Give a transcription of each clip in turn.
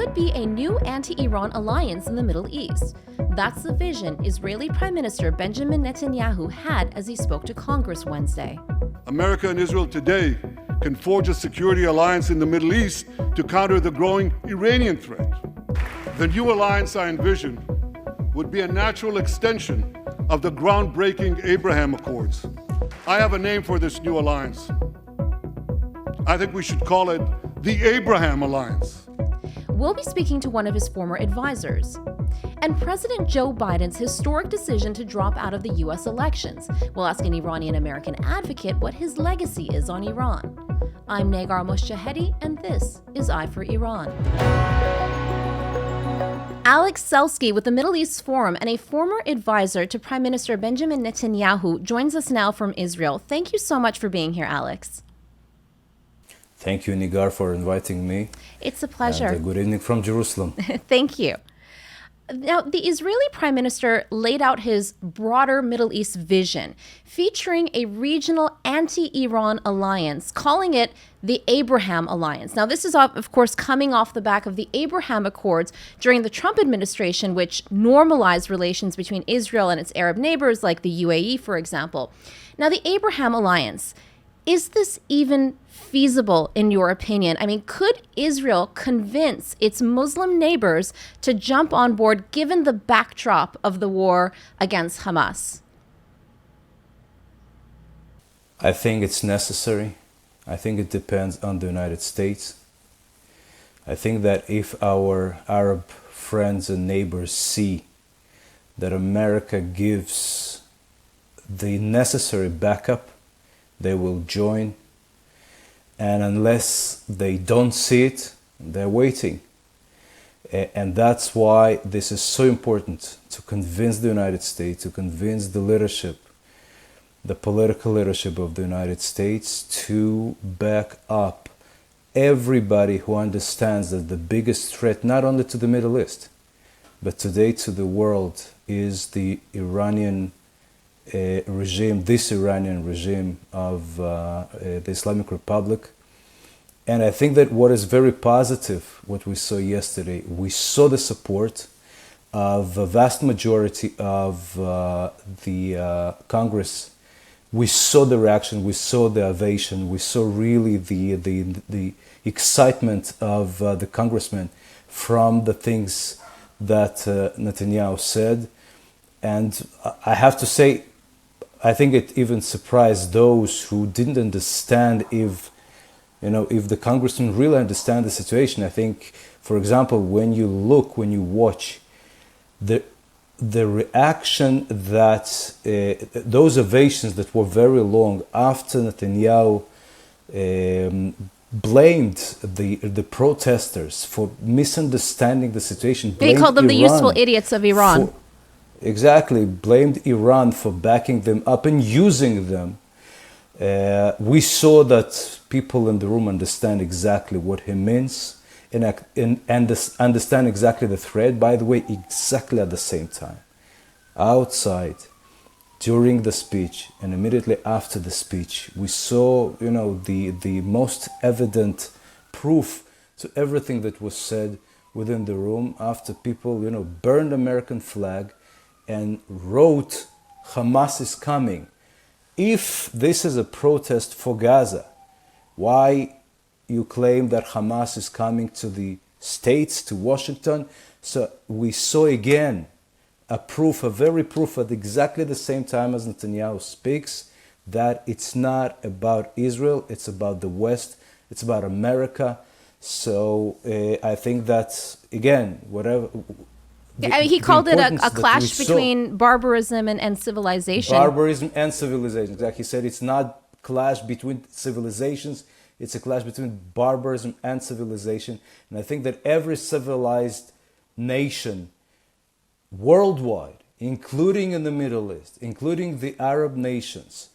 could be a new anti-Iran alliance in the Middle East. That's the vision Israeli Prime Minister Benjamin Netanyahu had as he spoke to Congress Wednesday. America and Israel today can forge a security alliance in the Middle East to counter the growing Iranian threat. The new alliance I envision would be a natural extension of the groundbreaking Abraham Accords. I have a name for this new alliance. I think we should call it the Abraham Alliance. We'll be speaking to one of his former advisors. And President Joe Biden's historic decision to drop out of the U.S. elections. We'll ask an Iranian-American advocate what his legacy is on Iran. I'm Negar Moshahedi, and this is Eye for Iran. Alex Selsky with the Middle East Forum and a former advisor to Prime Minister Benjamin Netanyahu joins us now from Israel. Thank you so much for being here, Alex. Thank you, Negar, for inviting me. It's a pleasure. And good evening from Jerusalem. Thank you. Now, the Israeli Prime Minister laid out his broader Middle East vision, featuring a regional anti-Iran alliance, calling it the Abraham Alliance. Now, this is, of course, coming off the back of the Abraham Accords during the Trump administration, which normalized relations between Israel and its Arab neighbors, like the UAE, for example. Now, the Abraham Alliance, is this even feasible in your opinion? I mean, could Israel convince its Muslim neighbors to jump on board given the backdrop of the war against Hamas? I think it's necessary. I think it depends on the United States. I think that if our Arab friends and neighbors see that America gives the necessary backup, they will join. And unless they don't see it, they're waiting. And that's why this is so important, to convince the United States, to convince the leadership, the political leadership of the United States, to back up everybody who understands that the biggest threat, not only to the Middle East, but today to the world, is the Iranian regime, this Iranian regime of the Islamic Republic. And I think that what is very positive, what we saw yesterday, we saw the support of a vast majority of the Congress. We saw the reaction, we saw the ovation, we saw really the excitement of the congressmen from the things that Netanyahu said. And I have to say, I think it even surprised those who didn't understand if the congressmen really understand the situation. I think, for example, when you watch the reaction that those ovations that were very long after Netanyahu blamed the protesters for misunderstanding the situation. They called them the useful idiots of Iran. Exactly, blamed Iran for backing them up and using them. We saw that people in the room understand exactly what he means and understand exactly the threat. By the way, exactly at the same time, outside, during the speech and immediately after the speech, we saw, the most evident proof to everything that was said within the room after people, burned American flag and wrote, "Hamas is coming." If this is a protest for Gaza, why you claim that Hamas is coming to the States, to Washington? So we saw again a very proof at exactly the same time as Netanyahu speaks, that it's not about Israel, it's about the West, it's about America. So I think that, again, whatever... he called it a clash between barbarism and civilization. Barbarism and civilization, exactly. He said it's not a clash between civilizations, it's a clash between barbarism and civilization. And I think that every civilized nation worldwide, including in the Middle East, including the Arab nations,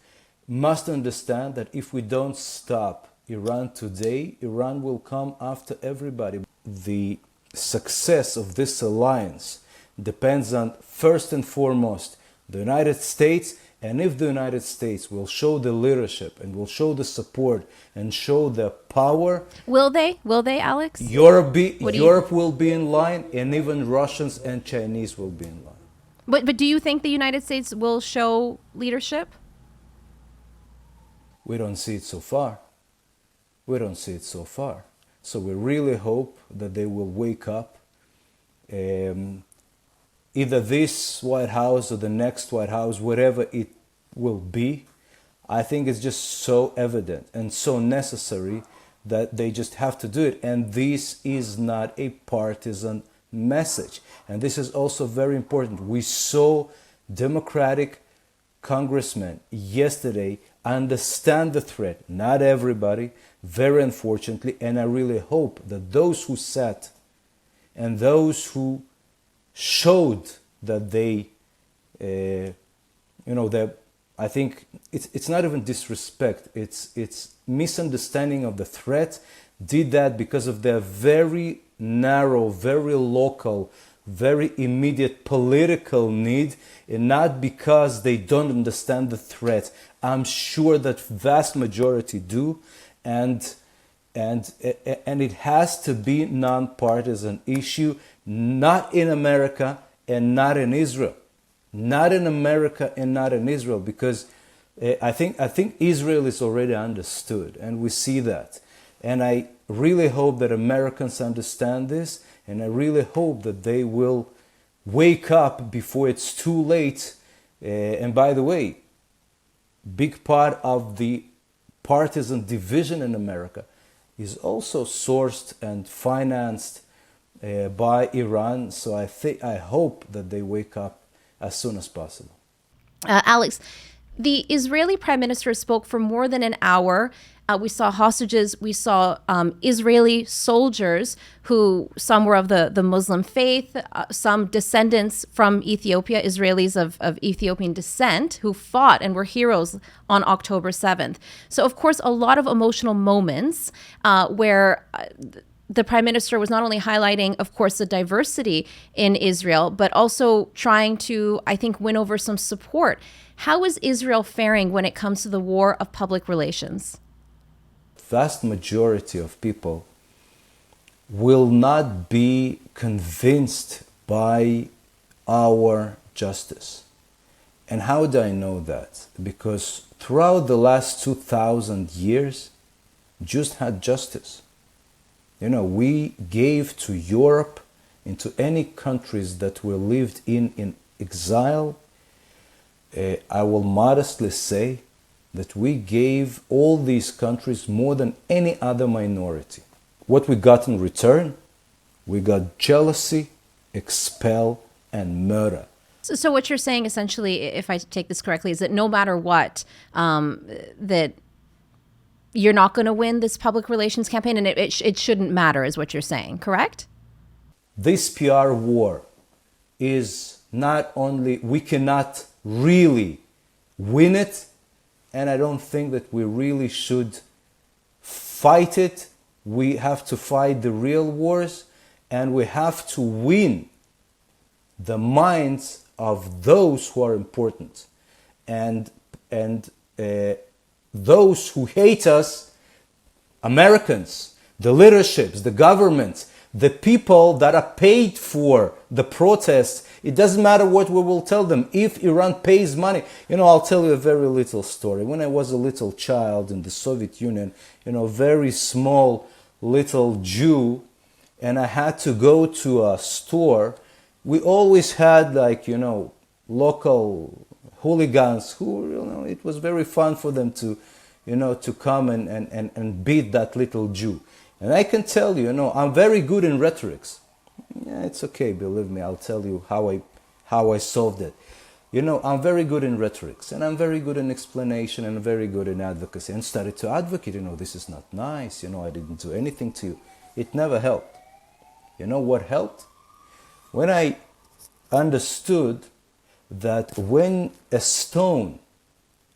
must understand that if we don't stop Iran today, Iran will come after everybody. The success of this alliance depends on, first and foremost, the United States And if the United States will show the leadership and will show the support and show the power, Will they? Will they, Alex? Europe will be in line, and even Russians and Chinese will be in line. But do you think the United States will show leadership? We don't see it so far. We don't see it so far. So we really hope that they will wake up. Either this White House or the next White House, whatever it will be, I think it's just so evident and so necessary that they just have to do it. And this is not a partisan message. And this is also very important. We saw Democratic congressmen yesterday understand the threat. Not everybody, very unfortunately. And I really hope that those who sat and those who showed that they, that I think it's not even disrespect. It's misunderstanding of the threat. Did that because of their very narrow, very local, very immediate political need, and not because they don't understand the threat. I'm sure that vast majority do, and it has to be non-partisan issue, not in America and not in Israel. Not in America and not in Israel, because I think Israel is already understood, and we see that. And I really hope that Americans understand this, and I really hope that they will wake up before it's too late. And by the way, big part of the partisan division in America is also sourced and financed by Iran. So I hope that they wake up as soon as possible. Alex, the Israeli Prime Minister spoke for more than an hour. We saw hostages. We saw Israeli soldiers who, some were of the Muslim faith, some descendants from Ethiopia, Israelis of Ethiopian descent, who fought and were heroes on October 7th. So, of course, a lot of emotional moments where the Prime Minister was not only highlighting, of course, the diversity in Israel, but also trying to, I think, win over some support. How is Israel faring when it comes to the war of public relations? Vast majority of people will not be convinced by our justice. And how do I know that? Because throughout the last 2,000 years, Jews had justice. We gave to Europe, into any countries that we lived in exile. I will modestly say that we gave all these countries more than any other minority. What we got in return? We got jealousy, expel, and murder. So what you're saying, essentially, if I take this correctly, is that no matter what, that you're not going to win this public relations campaign, and it shouldn't matter, is what you're saying, correct? This PR war is not only, we cannot really win it, and I don't think that we really should fight it. We have to fight the real wars, and we have to win the minds of those who are important. And those who hate us, Americans, the leaderships, the governments, the people that are paid for the protests, it doesn't matter what we will tell them. If Iran pays money, I'll tell you a very little story. When I was a little child in the Soviet Union, very small little Jew, and I had to go to a store, we always had local hooligans who, it was very fun for them to, to come and beat that little Jew. And I can tell you, I'm very good in rhetorics. Yeah, it's okay, believe me, I'll tell you how I solved it. I'm very good in rhetorics, and I'm very good in explanation, and very good in advocacy, and started to advocate, this is not nice, I didn't do anything to you. It never helped. You know what helped? When I understood that when a stone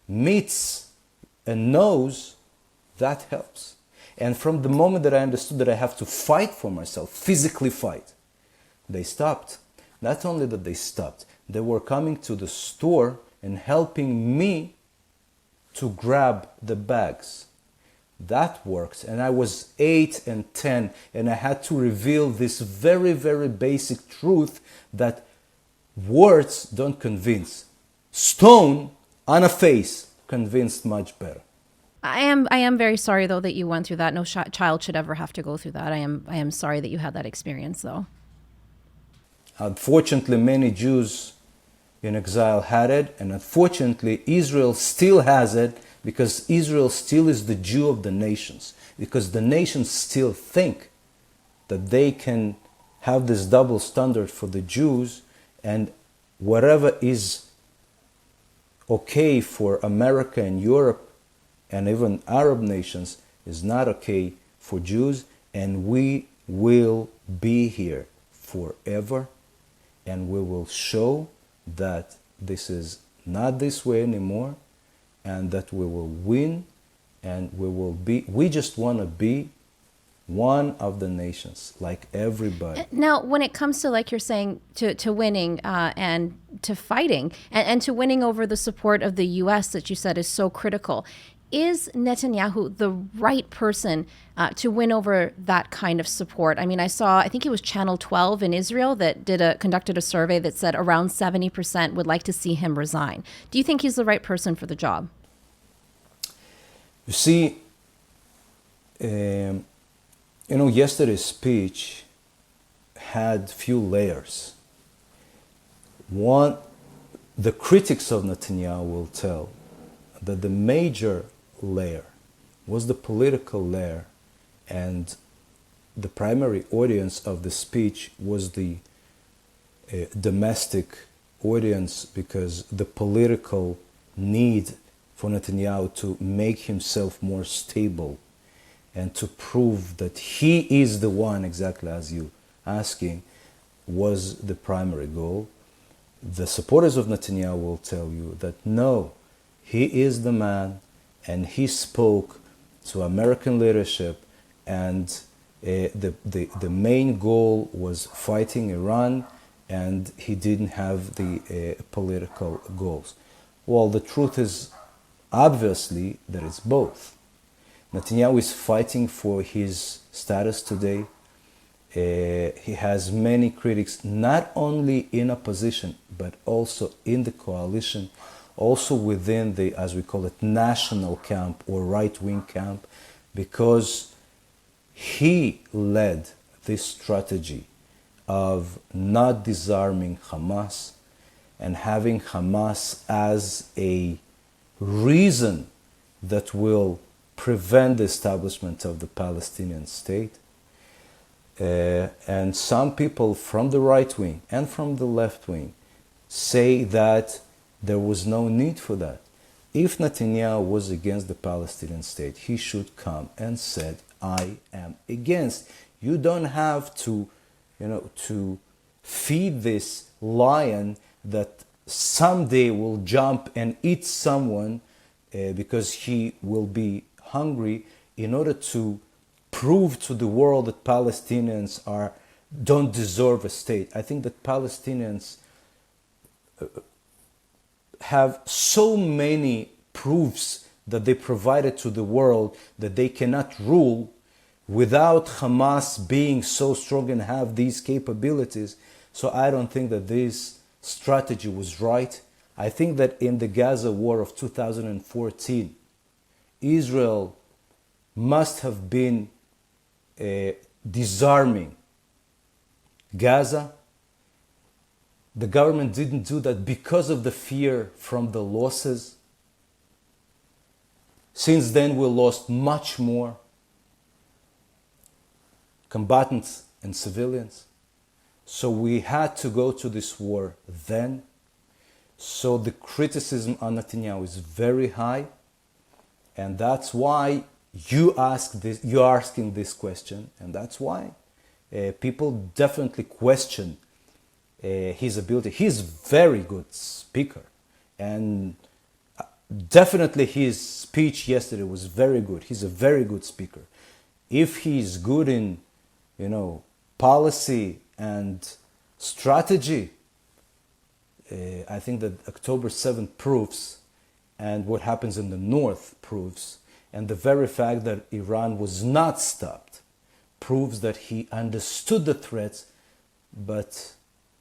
meets a nose, that helps. And from the moment that I understood that I have to fight for myself, physically fight, they stopped. Not only that they stopped, they were coming to the store and helping me to grab the bags. That works. And I was 8 and 10, and I had to reveal this very, very basic truth that words don't convince. Stone on a face convinced much better. I am very sorry though that you went through that. No child should ever have to go through that. I am sorry that you had that experience though. Unfortunately, many Jews in exile had it, and unfortunately, Israel still has it, because Israel still is the Jew of the nations. Because the nations still think that they can have this double standard for the Jews, and whatever is okay for America and Europe and even Arab nations is not okay for Jews, and we will be here forever, and we will show that this is not this way anymore, and that we will win, and we just want to be one of the nations, like everybody. Now, when it comes to, like you're saying, to winning and to fighting and to winning over the support of the U.S. that you said is so critical, is Netanyahu the right person to win over that kind of support? I mean, I think it was Channel 12 in Israel that conducted a survey that said around 70% would like to see him resign. Do you think he's the right person for the job? You see, yesterday's speech had few layers. One, the critics of Netanyahu will tell that the major layer was the political layer, and the primary audience of the speech was the domestic audience, because the political need for Netanyahu to make himself more stable and to prove that he is the one, exactly as you asking, was the primary goal. The supporters of Netanyahu will tell you that no, he is the man, and he spoke to American leadership, and the main goal was fighting Iran, and he didn't have the political goals. Well, the truth is obviously that it's both. Netanyahu is fighting for his status today. He has many critics, not only in opposition, but also in the coalition, also within the, as we call it, national camp or right-wing camp, because he led this strategy of not disarming Hamas and having Hamas as a reason that will prevent the establishment of the Palestinian state. And some people from the right wing and from the left wing say that there was no need for that. If Netanyahu was against the Palestinian state, he should come and said, I am against. You don't have to, to feed this lion that someday will jump and eat someone because he will be hungry, in order to prove to the world that Palestinians don't deserve a state. I think that Palestinians have so many proofs that they provided to the world that they cannot rule without Hamas being so strong and have these capabilities. So I don't think that this strategy was right. I think that in the Gaza war of 2014, Israel must have been disarming Gaza. The government didn't do that because of the fear from the losses. Since then, we lost much more combatants and civilians. So we had to go to this war then. So the criticism on Netanyahu is very high. And that's why you're asking this question. And that's why people definitely question his ability. He's a very good speaker. And definitely his speech yesterday was very good. He's a very good speaker. If he's good in, policy and strategy, I think that October 7th proves, and what happens in the north proves, and the very fact that Iran was not stopped proves that he understood the threats, but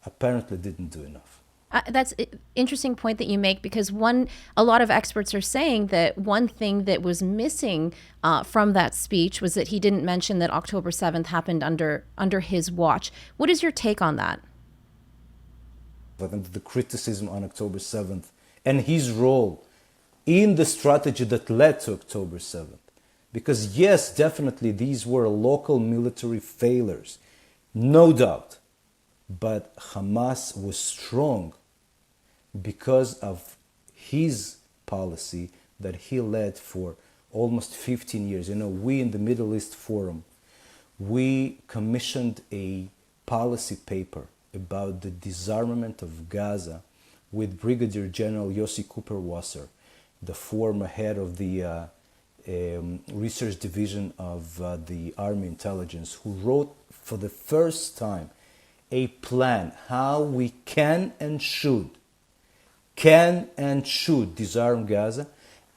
apparently didn't do enough. That's an interesting point that you make, because a lot of experts are saying that one thing that was missing from that speech was that he didn't mention that October 7th happened under his watch. What is your take on that? I think the criticism on October 7th and his role in the strategy that led to October 7th. Because yes, definitely these were local military failures, no doubt. But Hamas was strong because of his policy that he led for almost 15 years. You know, we in the Middle East Forum, we commissioned a policy paper about the disarmament of Gaza with Brigadier General Yossi Cooper-Wasser, the former head of the research division of the Army Intelligence, who wrote for the first time a plan how we can and should disarm Gaza,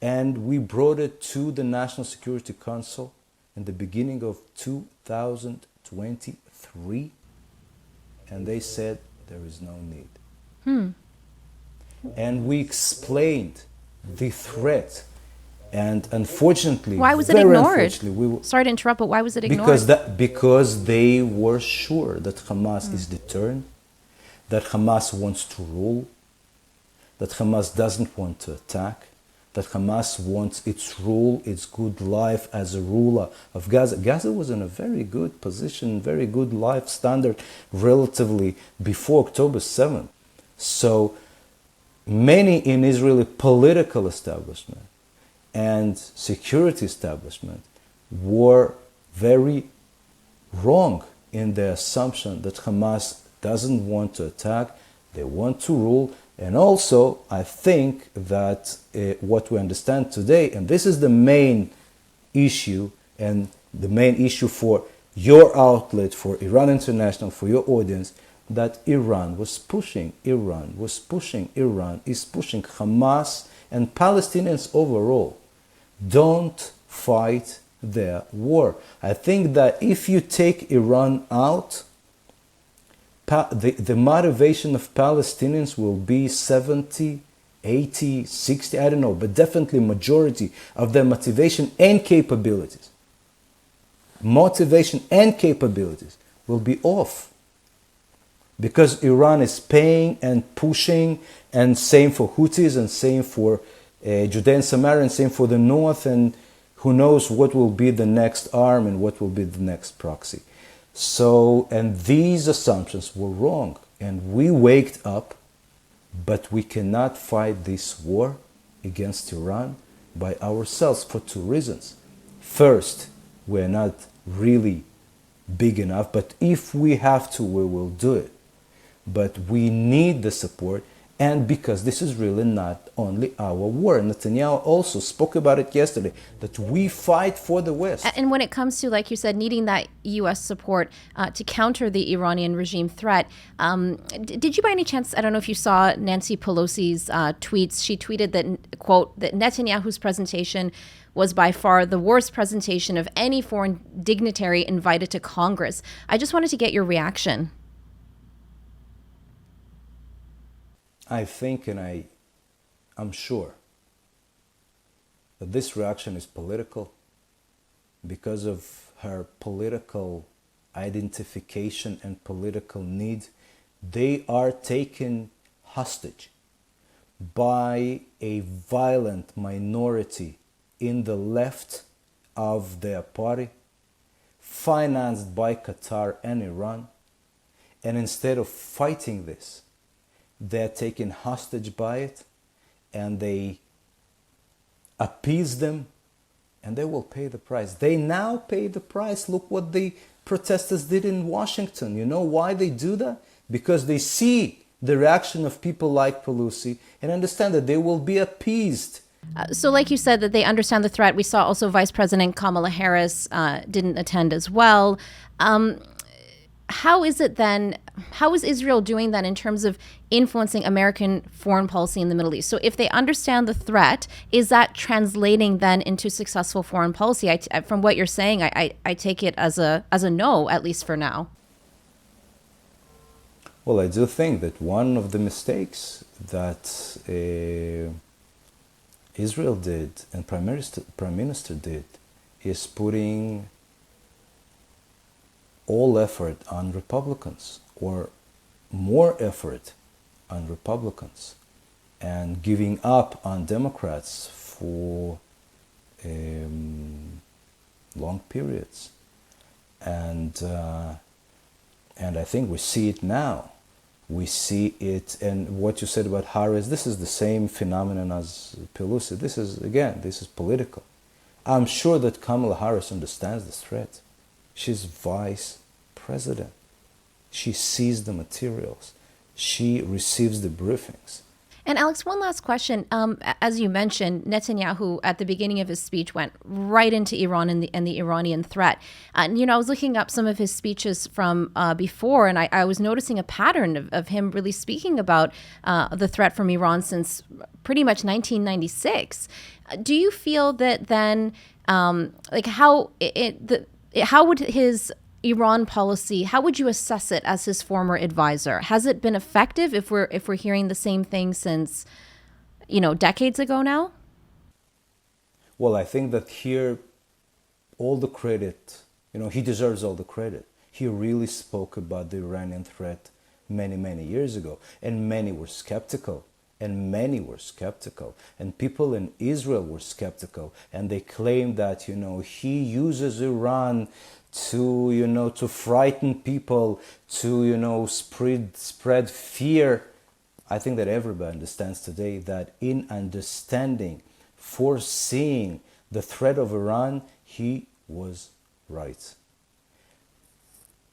and we brought it to the National Security Council in the beginning of 2023, and they said there is no need. And we explained the threat, and unfortunately, why was it ignored? Sorry to interrupt, but why was it ignored? Because they were sure that Hamas is determined, that Hamas wants to rule, that Hamas doesn't want to attack, that Hamas wants its rule, its good life as a ruler of Gaza. Gaza was in a very good position, very good life standard relatively before October 7th. So many in Israeli political establishment and security establishment were very wrong in their assumption that Hamas doesn't want to attack, they want to rule. And also, I think that what we understand today, and this is the main issue, and the main issue for your outlet, for Iran International, for your audience, that Iran is pushing Hamas and Palestinians overall. Don't fight their war. I think that if you take Iran out, the motivation of Palestinians will be 70, 80, 60, I don't know, but definitely majority of their motivation and capabilities. Motivation and capabilities will be off. Because Iran is paying and pushing, and same for Houthis, and same for Judea and Samaria, and same for the north, and who knows what will be the next arm and what will be the next proxy. So, and these assumptions were wrong, and we waked up, but we cannot fight this war against Iran by ourselves for two reasons. First, we're not really big enough, but if we have to, we will do it. But we need the support, and because this is really not only our war. Netanyahu also spoke about it yesterday, that we fight for the West. And when it comes to, like you said, needing that U.S. support to counter the Iranian regime threat, did you by any chance, I don't know if you saw Nancy Pelosi's tweets, she tweeted that, quote, that Netanyahu's presentation was by far the worst presentation of any foreign dignitary invited to Congress. I just wanted to get your reaction. I think, and I'm sure that this reaction is political because of her political identification and political need. They are taken hostage by a violent minority in the left of their party, financed by Qatar and Iran. And instead of fighting this, they're taken hostage by it, and they appease them, and they will pay the price. They now pay the price. Look what the protesters did in Washington. You know why they do that? Because they see the reaction of people like Pelosi and understand that they will be appeased. So like you said, that they understand the threat. We saw also Vice President Kamala Harris didn't attend as well. how is it then? How is Israel doing then in terms of influencing American foreign policy in the Middle East? So if they understand the threat, is that translating then into successful foreign policy? From what you're saying, I take it as a no, at least for now. Well, I do think that one of the mistakes that Israel did and Prime Minister did is putting all effort on Republicans, or more effort on Republicans, and giving up on Democrats for long periods. And I think we see it now. We see it, and what you said about Harris, this is the same phenomenon as Pelosi. This is political. I'm sure that Kamala Harris understands this threat. She's vice president. She sees the materials. She receives the briefings. And Alex, one last question. As you mentioned, Netanyahu at the beginning of his speech went right into Iran and the Iranian threat. And, I was looking up some of his speeches from before, and I was noticing a pattern of him really speaking about the threat from Iran since pretty much 1996. Do you feel that then, how would his Iran policy, how would you assess it as his former advisor? Has it been effective if we're hearing the same thing since, decades ago now? Well, I think that here, all the credit, he deserves all the credit. He really spoke about the Iranian threat many, many years ago, and many were skeptical. And people in Israel were skeptical, and they claimed that, he uses Iran to frighten people, to spread fear. I think that everybody understands today that in understanding, foreseeing the threat of Iran, he was right.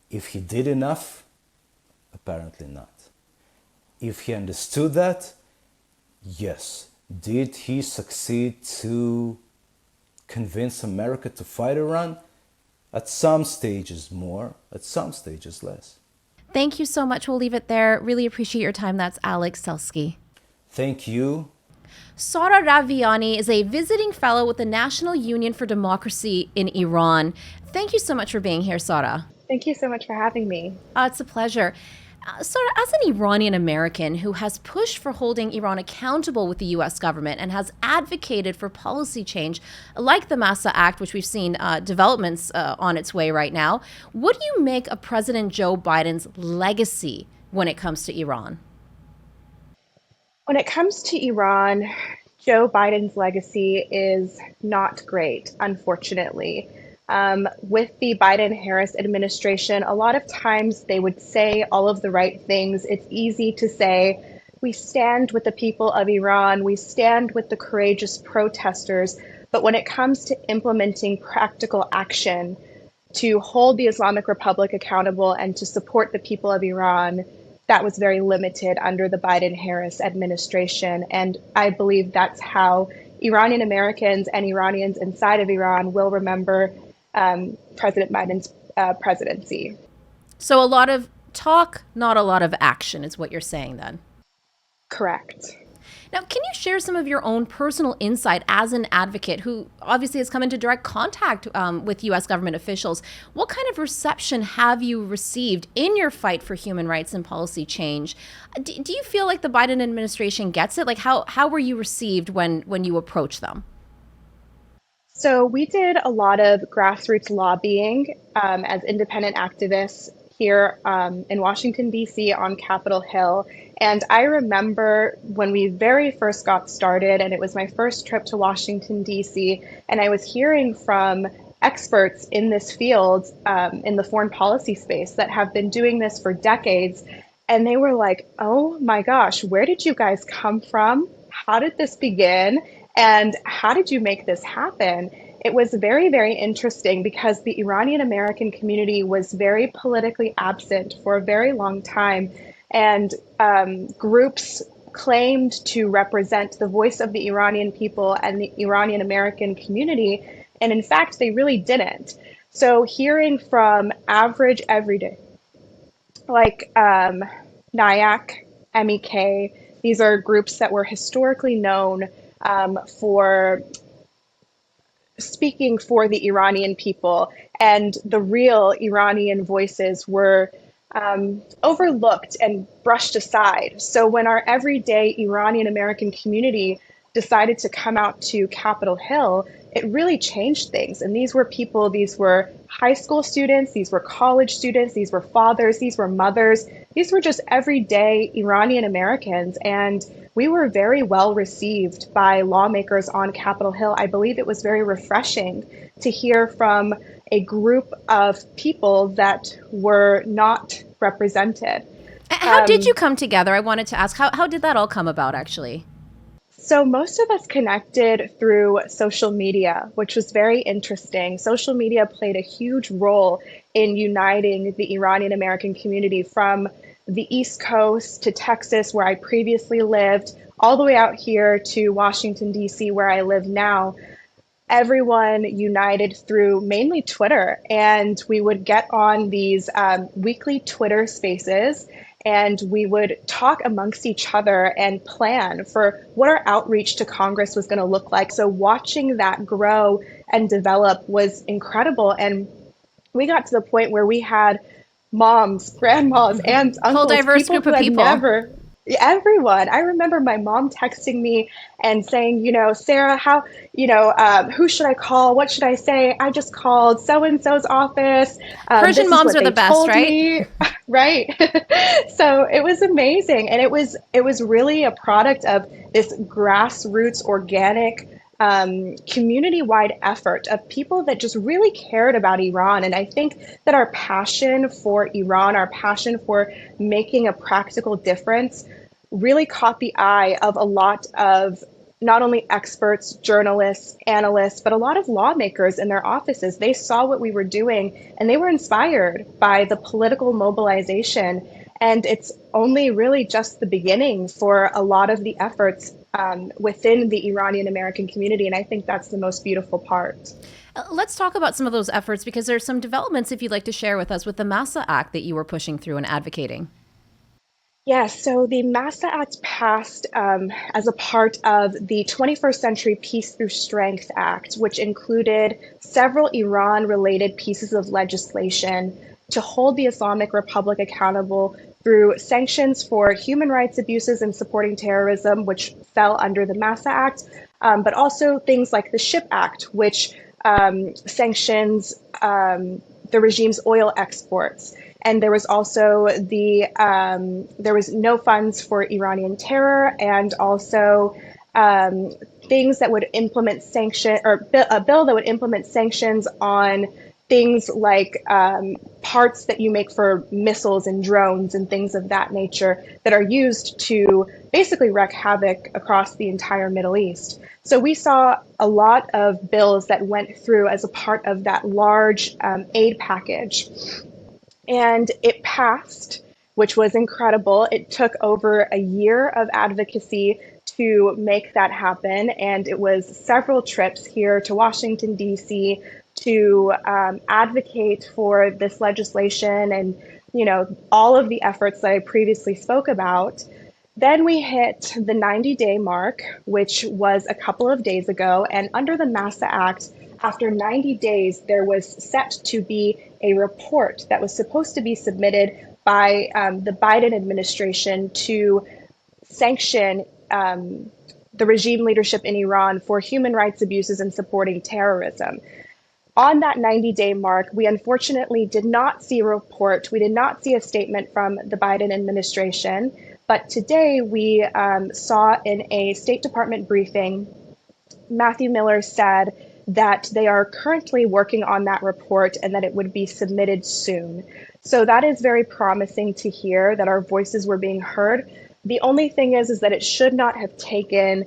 If he did enough, apparently not. If he understood that, yes. Did he succeed to convince America to fight Iran? At some stages more, at some stages less. Thank you so much. We'll leave it there. Really appreciate your time. That's Alex Selsky. Thank you. Sarah Raviani is a visiting fellow with the National Union for Democracy in Iran. Thank you so much for being here, Sarah. Thank you so much for having me. It's a pleasure. Sarah, as an Iranian-American who has pushed for holding Iran accountable with the U.S. government and has advocated for policy change like the Massa Act, which we've seen developments on its way right now, what do you make of President Joe Biden's legacy when it comes to Iran? When it comes to Iran, Joe Biden's legacy is not great, unfortunately. With the Biden-Harris administration, a lot of times they would say all of the right things. It's easy to say, we stand with the people of Iran, we stand with the courageous protesters. But when it comes to implementing practical action to hold the Islamic Republic accountable and to support the people of Iran, that was very limited under the Biden-Harris administration. And I believe that's how Iranian Americans and Iranians inside of Iran will remember President Biden's presidency. So a lot of talk, not a lot of action is what you're saying then? Correct. Now, can you share some of your own personal insight as an advocate who obviously has come into direct contact with U.S. government officials? What kind of reception have you received in your fight for human rights and policy change? Do you feel like the Biden administration gets it? Like, how were you received when you approached them? So we did a lot of grassroots lobbying as independent activists here in Washington, D.C. on Capitol Hill. And I remember when we very first got started, and it was my first trip to Washington, D.C., and I was hearing from experts in this field, in the foreign policy space, that have been doing this for decades. And they were like, oh my gosh, where did you guys come from? How did this begin? And how did you make this happen? It was very, very interesting because the Iranian-American community was very politically absent for a very long time. And groups claimed to represent the voice of the Iranian people and the Iranian-American community. And in fact, they really didn't. So hearing from average, everyday like NIAC, MEK. These are groups that were historically known for speaking for the Iranian people, and the real Iranian voices were overlooked and brushed aside. So when our everyday Iranian-American community decided to come out to Capitol Hill, it really changed things. And these were people, these were high school students, these were college students, these were fathers, these were mothers, these were just everyday Iranian Americans. And we were very well received by lawmakers on Capitol Hill. I believe it was very refreshing to hear from a group of people that were not represented. How did you come together? I wanted to ask, how did that all come about, actually? So most of us connected through social media, which was very interesting. Social media played a huge role in uniting the Iranian American community from the East Coast to Texas, where I previously lived, all the way out here to Washington, D.C., where I live now. Everyone united through mainly Twitter, and we would get on these weekly Twitter spaces, and we would talk amongst each other and plan for what our outreach to Congress was going to look like. So watching that grow and develop was incredible. And we got to the point where we had moms, grandmas, aunts, uncles, whole diverse group of people. Everyone. I remember my mom texting me and saying, Sarah, how, who should I call? What should I say? I just called so-and-so's office. Persian moms are the best, right? Right. So it was amazing. And it was really a product of this grassroots, organic, community-wide effort of people that just really cared about Iran. And I think that our passion for Iran, our passion for making a practical difference really caught the eye of a lot of not only experts, journalists, analysts, but a lot of lawmakers in their offices. They saw what we were doing and they were inspired by the political mobilization. And it's only really just the beginning for a lot of the efforts within the Iranian American community. And I think that's the most beautiful part. Let's talk about some of those efforts, because there's some developments, if you'd like to share with us, with the MASA Act that you were pushing through and advocating. Yes, so the MASA Act passed as a part of the 21st Century Peace Through Strength Act, which included several Iran-related pieces of legislation to hold the Islamic Republic accountable through sanctions for human rights abuses and supporting terrorism, which fell under the MASA Act, but also things like the SHIP Act, which sanctions the regime's oil exports. And there was also there was no funds for Iranian terror, and also things that would implement a bill that would implement sanctions on things like parts that you make for missiles and drones and things of that nature that are used to basically wreak havoc across the entire Middle East. So we saw a lot of bills that went through as a part of that large aid package. And it passed, which was incredible. It took over a year of advocacy to make that happen. And it was several trips here to Washington, D.C., to advocate for this legislation and, all of the efforts that I previously spoke about. Then we hit the 90-day mark, which was a couple of days ago. And under the MASA Act, after 90 days, there was set to be a report that was supposed to be submitted by the Biden administration to sanction the regime leadership in Iran for human rights abuses and supporting terrorism. On that 90-day mark, we unfortunately did not see a report. We did not see a statement from the Biden administration. But today we saw in a State Department briefing, Matthew Miller said that they are currently working on that report and that it would be submitted soon. So that is very promising to hear that our voices were being heard. The only thing is that it should not have taken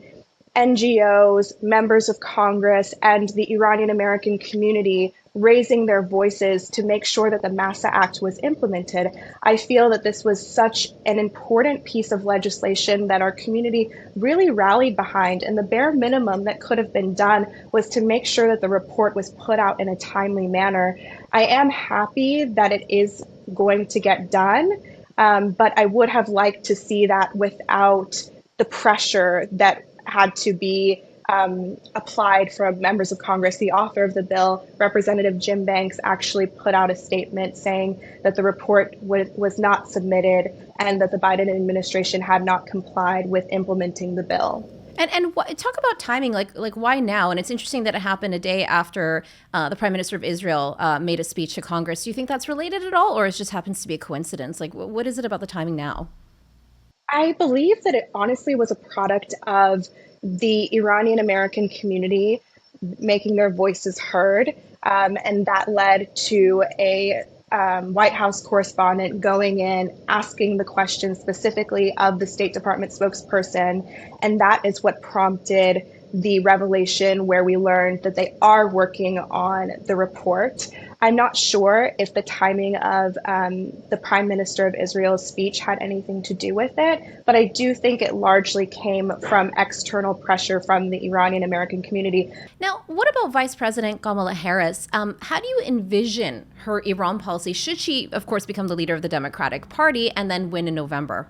NGOs, members of Congress, and the Iranian American community raising their voices to make sure that the MASA Act was implemented. I feel that this was such an important piece of legislation that our community really rallied behind, and the bare minimum that could have been done was to make sure that the report was put out in a timely manner. I am happy that it is going to get done. But I would have liked to see that without the pressure that had to be applied from members of Congress. The author of the bill, Representative Jim Banks, actually put out a statement saying that the report was not submitted and that the Biden administration had not complied with implementing the bill. And talk about timing, like why now? And it's interesting that it happened a day after the Prime Minister of Israel made a speech to Congress. Do you think that's related at all, or it just happens to be a coincidence? Like, what is it about the timing now? I believe that it honestly was a product of the Iranian-American community making their voices heard, and that led to a White House correspondent going in, asking the question specifically of the State Department spokesperson, and that is what prompted the revelation where we learned that they are working on the report. I'm not sure if the timing of the Prime Minister of Israel's speech had anything to do with it, but I do think it largely came from external pressure from the Iranian-American community. Now, what about Vice President Kamala Harris? How do you envision her Iran policy, should she, of course, become the leader of the Democratic Party and then win in November?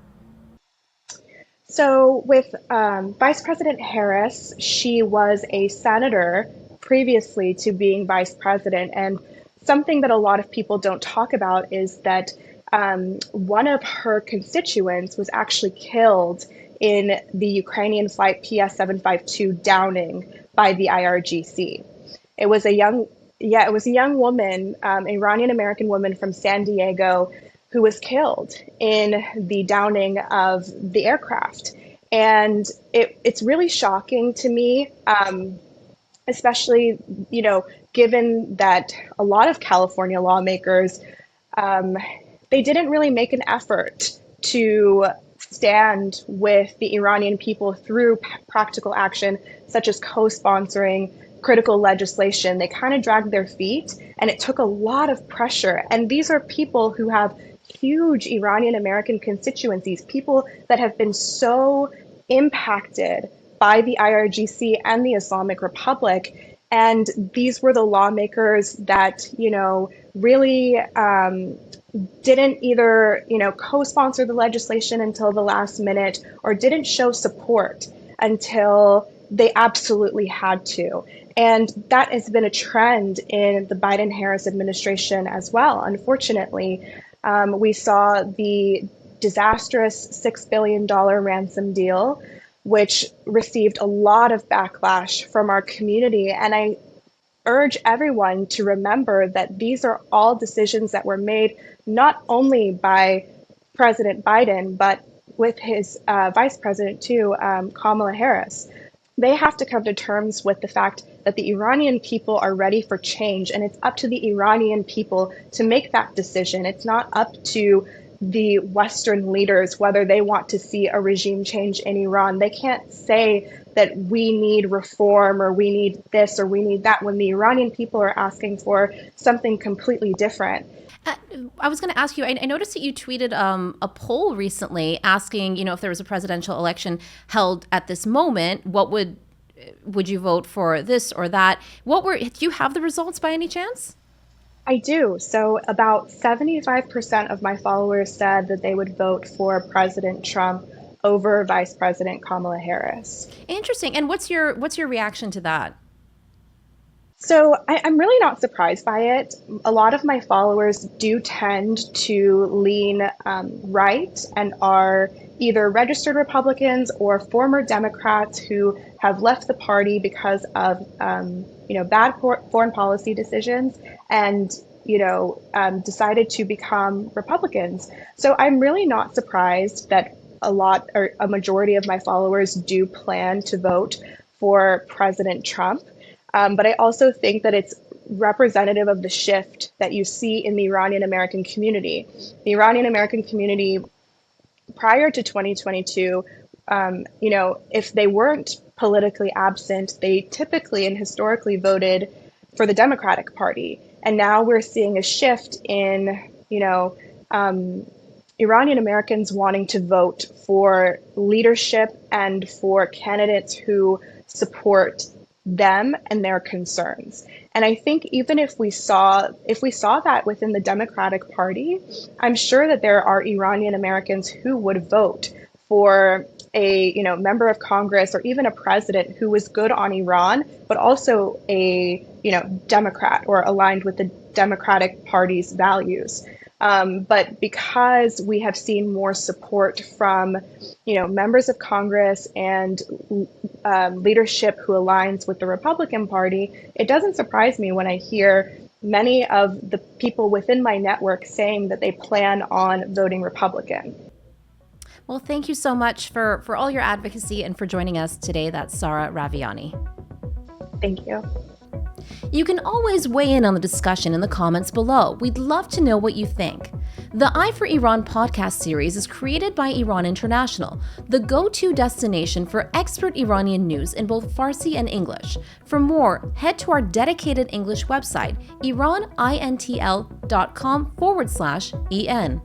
So with Vice President Harris, she was a senator previously to being vice president. And something that a lot of people don't talk about is that one of her constituents was actually killed in the Ukrainian flight PS-752 downing by the IRGC. It was a young woman, Iranian-American woman from San Diego, who was killed in the downing of the aircraft. And it's really shocking to me, especially, given that a lot of California lawmakers, they didn't really make an effort to stand with the Iranian people through practical action, such as co-sponsoring critical legislation. They kind of dragged their feet, and it took a lot of pressure. And these are people who have huge Iranian-American constituencies, people that have been so impacted by the IRGC and the Islamic Republic. And these were the lawmakers that, really didn't either, co-sponsor the legislation until the last minute or didn't show support until they absolutely had to. And that has been a trend in the Biden-Harris administration as well, unfortunately. We saw the disastrous $6 billion ransom deal, which received a lot of backlash from our community. And I urge everyone to remember that these are all decisions that were made not only by President Biden, but with his vice president too, Kamala Harris. They have to come to terms with the fact that the Iranian people are ready for change, and it's up to the Iranian people to make that decision. It's not up to the Western leaders whether they want to see a regime change in Iran. They can't say that we need reform or we need this or we need that when the Iranian people are asking for something completely different. I was going to ask you, I noticed that you tweeted a poll recently asking, if there was a presidential election held at this moment, what would you vote for, this or that? Do you have the results by any chance? I do. So about 75% of my followers said that they would vote for President Trump over Vice President Kamala Harris. Interesting. And what's your reaction to that? So I'm really not surprised by it. A lot of my followers do tend to lean right and are either registered Republicans or former Democrats who have left the party because of bad foreign policy decisions and decided to become Republicans. So I'm really not surprised that a majority of my followers do plan to vote for President Trump. But I also think that it's representative of the shift that you see in the Iranian-American community. The Iranian-American community prior to 2022, if they weren't politically absent, they typically and historically voted for the Democratic Party. And now we're seeing a shift in, Iranian Americans wanting to vote for leadership and for candidates who support them and their concerns. And I think even if we saw that within the Democratic Party, I'm sure that there are Iranian Americans who would vote for a member of Congress or even a president who was good on Iran, but also a Democrat or aligned with the Democratic Party's values. But because we have seen more support from members of Congress and leadership who aligns with the Republican Party, it doesn't surprise me when I hear many of the people within my network saying that they plan on voting Republican. Well, thank you so much for all your advocacy and for joining us today. That's Sarah Raviani. Thank you. You can always weigh in on the discussion in the comments below. We'd love to know what you think. The Eye for Iran podcast series is created by Iran International, the go-to destination for expert Iranian news in both Farsi and English. For more, head to our dedicated English website, iranintl.com/en.